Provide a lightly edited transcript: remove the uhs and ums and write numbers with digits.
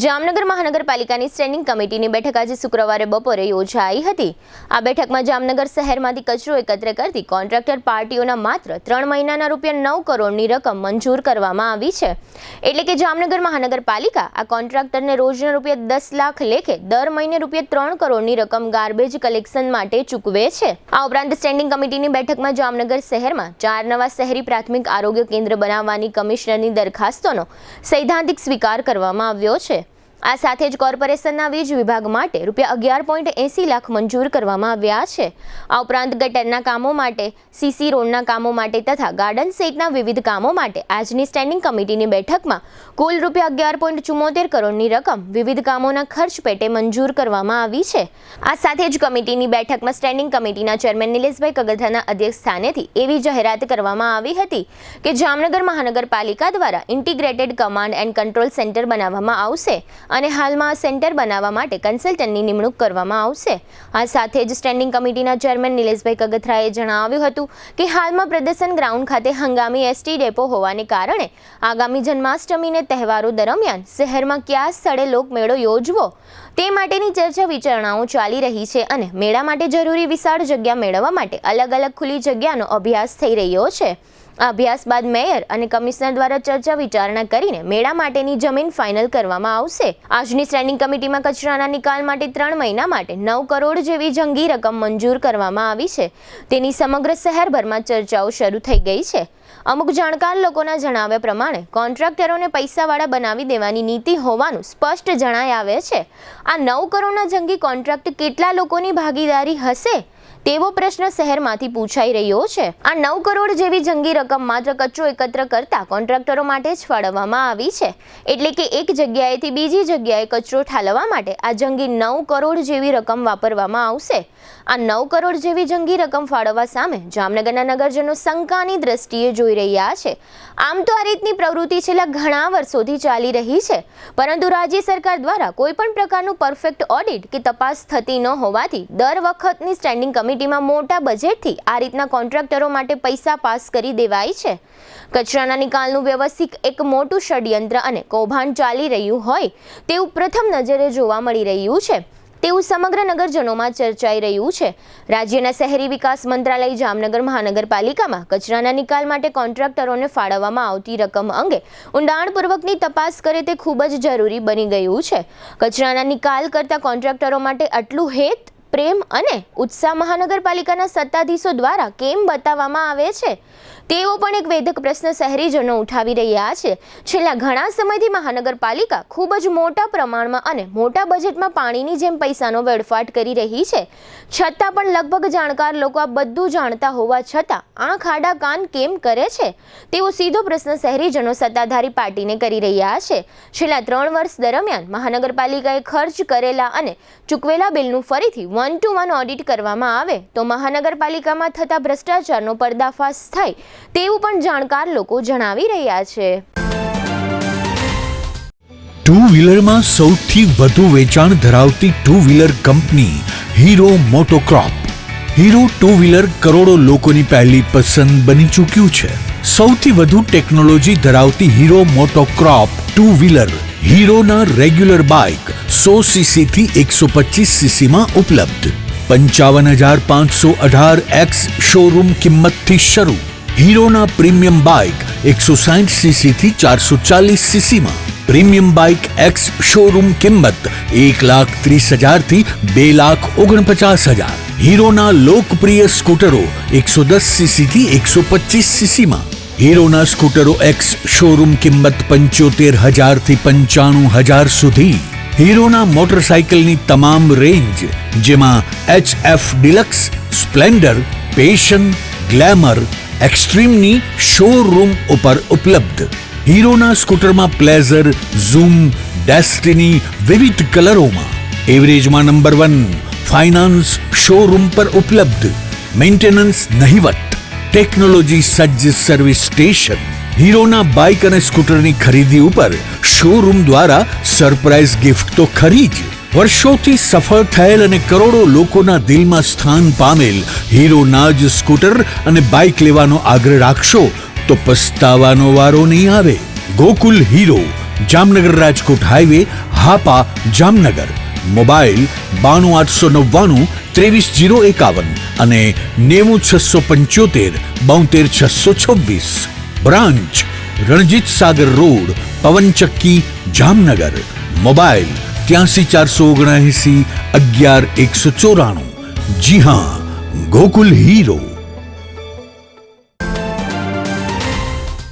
જામનગર મહાનગરપાલિકાની સ્ટેન્ડિંગ કમિટીની બેઠક આજે શુક્રવારે બપોરે યોજાઈ હતી। આ બેઠકમાં જામનગર શહેરમાંથી કચરો એકત્ર કરતી કોન્ટ્રાક્ટર પાર્ટીઓના માત્ર 3 મહિનાના ₹9 કરોડની રકમ મંજૂર કરવામાં આવી છે। એટલે કે જામનગર મહાનગરપાલિકા આ કોન્ટ્રાક્ટરને રોજના ₹10 લાખ લેખે દર મહિને ₹3 કરોડની રકમ ગાર્બેજ કલેક્શન માટે ચૂકવે છે। આ ઉપરાંત સ્ટેન્ડિંગ કમિટીની બેઠકમાં જામનગર શહેરમાં 4 નવા શહેરી પ્રાથમિક આરોગ્ય કેન્દ્ર બનાવવાની કમિશનરની દરખાસ્તોનો સૈદ્ધાંતિક સ્વીકાર કરવામાં આવ્યો છે। આ સાથે જ કોર્પોરેશનના વીજ વિભાગ માટે ₹11.80 લાખ મંજૂર કરવામાં આવ્યા છે। આ ઉપરાંત ગટરના કામો માટે, સીસી રોડના કામો માટે તથા ગાર્ડન સહિતના વિવિધ કામો માટે આજની સ્ટેન્ડિંગ કમિટીની બેઠકમાં કુલ ₹11.74 કરોડની રકમ વિવિધ કામોના ખર્ચ પેટે મંજૂર કરવામાં આવી છે। આ સાથે જ કમિટીની બેઠકમાં સ્ટેન્ડિંગ કમિટીના ચેરમેન નિલેશભાઈ કગથરાના અધ્યક્ષસ્થાનેથી એવી જાહેરાત કરવામાં આવી હતી કે જામનગર મહાનગરપાલિકા દ્વારા integrated command and control centre બનાવવામાં આવશે અને હાલમાં આ સેન્ટર બનાવવા માટે કન્સલ્ટન્ટની નિમણૂક કરવામાં આવશે। આ સાથે જ સ્ટેન્ડિંગ કમિટીના ચેરમેન નિલેશભાઈ કગથરાએ જણાવ્યું હતું કે હાલમાં પ્રદર્શન ગ્રાઉન્ડ ખાતે હંગામી એસટી ડેપો હોવાને કારણે આગામી જન્માષ્ટમીને તહેવારો દરમિયાન શહેરમાં કયા સ્થળે લોકમેળો યોજવો તે માટેની ચર્ચા વિચારણાઓ ચાલી રહી છે અને મેળા માટે જરૂરી વિશાળ જગ્યા મેળવવા માટે અલગ અલગ ખુલ્લી જગ્યાનો અભ્યાસ થઈ રહ્યો છે। આ અભ્યાસ બાદ મેયર અને કમિશનર દ્વારા ચર્ચા વિચારણા કરીને મેળા માટેની જમીન ફાઇનલ કરવામાં આવશે। આજની સ્ટેન્ડિંગ કમિટીમાં કચરાના નિકાલ માટે 3 મહિના માટે 9 કરોડ જેવી જંગી રકમ મંજૂર કરવામાં આવી છે। તેની સમગ્ર શહેરભરમાં ચર્ચાઓ શરૂ થઈ ગઈ છે। અમુક જાણકાર લોકોના જણાવ્યા પ્રમાણે કોન્ટ્રાક્ટરોને પૈસાવાળા બનાવી દેવાની નીતિ હોવાનું સ્પષ્ટ જણાઈ આવે છે। આ 9 કરોડના જંગી કોન્ટ્રાક્ટ કેટલા લોકોની ભાગીદારી હશે તેવો પ્રશ્ન શહેરમાંથી પૂછાઈ રહ્યો છે। આ 9 કરોડ જેવી જંગી રકમ માત્ર કચરો એકત્ર કરતા કોન્ટ્રાક્ટરો માટે જ ફાળવવામાં આવી છે। એટલે કે એક જગ્યાએથી બીજી જગ્યાએ કચરો ઠાલવવા માટે આ જંગી 9 કરોડ જેવી રકમ વાપરવામાં આવશે। આ 9 કરોડ જેવી જંગી રકમ ફાળવવા સામે જામનગરના નગરજનો શંકાની દ્રષ્ટિએ જોઈ રહ્યા છે। આમ તો આ રીતની પ્રવૃત્તિ છેલ્લા ઘણા વર્ષોથી ચાલી રહી છે, પરંતુ રાજ્ય સરકાર દ્વારા કોઈ પણ પ્રકારનું પરફેક્ટ ઓડિટ કે તપાસ થતી ન હોવાથી દર વખતની સ્ટેન્ડિંગ કમિટીમાં મોટા બજેટથી આ રીતના કોન્ટ્રાક્ટરો માટે પૈસા પાસ કરી દેવાય છે। કચરાના નિકાલનું વ્યવસ્થિત એક મોટું ષડયંત્ર અને કૌભાંડ ચાલી રહ્યું હોય તેવું પ્રથમ નજરે જોવા મળી રહ્યું છે તેવું સમગ્ર નગરજનોમાં ચર્ચાઈ રહ્યું છે। રાજ્યના શહેરી વિકાસ મંત્રાલય જામનગર મહાનગરપાલિકામાં કચરાના નિકાલ માટે કોન્ટ્રાક્ટરોને ફાળવવામાં આવતી રકમ અંગે ઊંડાણપૂર્વકની તપાસ કરે તે ખૂબ જ જરૂરી બની ગયું છે। કચરાના નિકાલ કરતા કોન્ટ્રાક્ટરો માટે આટલું હેત, પ્રેમ અને ઉત્સાહ મહાનગરપાલિકાના સત્તાધીશો દ્વારા કેમ બતાવવામાં આવે છે તેવો પણ એક વેધક પ્રશ્ન શહેરીજનો ઉઠાવી રહ્યા છે। છેલ્લા ઘણા સમયથી મહાનગરપાલિકા ખૂબ જ મોટા પ્રમાણમાં અને મોટા બજેટમાં પાણીની જેમ પૈસાનો વેડફાટ કરી રહી છે, છતાં પણ લગભગ જાણકાર લોકો આ બધું જાણતા હોવા છતાં આંખ આડા કાન કેમ કરે છે તેવો સીધો પ્રશ્ન શહેરીજનો સત્તાધારી પાર્ટીને કરી રહ્યા છે। છેલ્લા 3 વર્ષ દરમિયાન મહાનગરપાલિકાએ ખર્ચ કરેલા અને ચૂકવેલા બિલનું ફરીથી 1 to 1 ઓડિટ કરવામાં આવે તો મહાનગરપાલિકામાં થતા ભ્રષ્ટાચારનો પર્દાફાશ થાય તેવું પણ જાણકાર લોકો જણાવી રહ્યા છે। ટુ વ્હીલરમાં સૌથી વધુ વેચાણ ધરાવતી ટુ વ્હીલર કંપની Hero MotoCorp. Hero two wheeler કરોડો લોકોની પહેલી પસંદ બની ચૂક્યું છે। સૌથી વધુ ટેકનોલોજી ધરાવતી હીરો મોટોક્રોપ ટુ વ્હીલર હીરોના રેગ્યુલર બાઇક 100cc થી 125cc માં ઉપલબ્ધ। 55,518X શોરૂમ કિંમતથી શરૂ। હીરોના પ્રીમિયમ બાઇક 160cc થી 440cc માં। પ્રીમિયમ બાઇક X શોરૂમ કિંમત 1,30,000 થી 2,49,000। હીરોના લોકપ્રિય સ્કૂટરો 110cc થી 125cc માં। હીરોના સ્કૂટરો X શોરૂમ કિંમત 75,000 થી 95,000 સુધી। હીરોના મોટરસાઇકલની તમામ રેન્જ જેમાં HF Deluxe, Splendor, Passion, Glamour, એક્સ્ટ્રીમની શોરૂમ ઉપર ઉપલબ્ધ। હીરોના સ્કૂટરમાં પ્લેઝર, ઝૂમ, ડેસ્ટિની વિવિધ કલરોમાં। એવરેજમાં નંબર 1, ફાઇનાન્સ શોરૂમ પર ઉપલબ્ધ। મેન્ટેનન્સ નહિવત, ટેકનોલોજી સજ્જ સર્વિસ સ્ટેશન। હીરોના બાઇક અને સ્કૂટરની ખરીદી ઉપર શોરૂમ દ્વારા સરપ્રાઇઝ ગિફ્ટ તો ખરી જ, વર્ષોથી સફળ થયેલ અને કરોડો લોકોના દિલમાં સ્થાન પામેલ હીરોના જ સ્કૂટર અને બાઇક લેવાનો આગ્રહ રાખશો તો પસ્તાવાનો વારો નહીં આવે। Gokul hero Jamnagar Rajkot highway, Hapa, Jamnagar. Mobile 92 899 23 051 અને 90 675 72 626. Branch Ranjit Sagar road, પવનચક્કી, Jamnagar. Mobile 83 479 11 194. જી હા, ગોકુલ હીરો.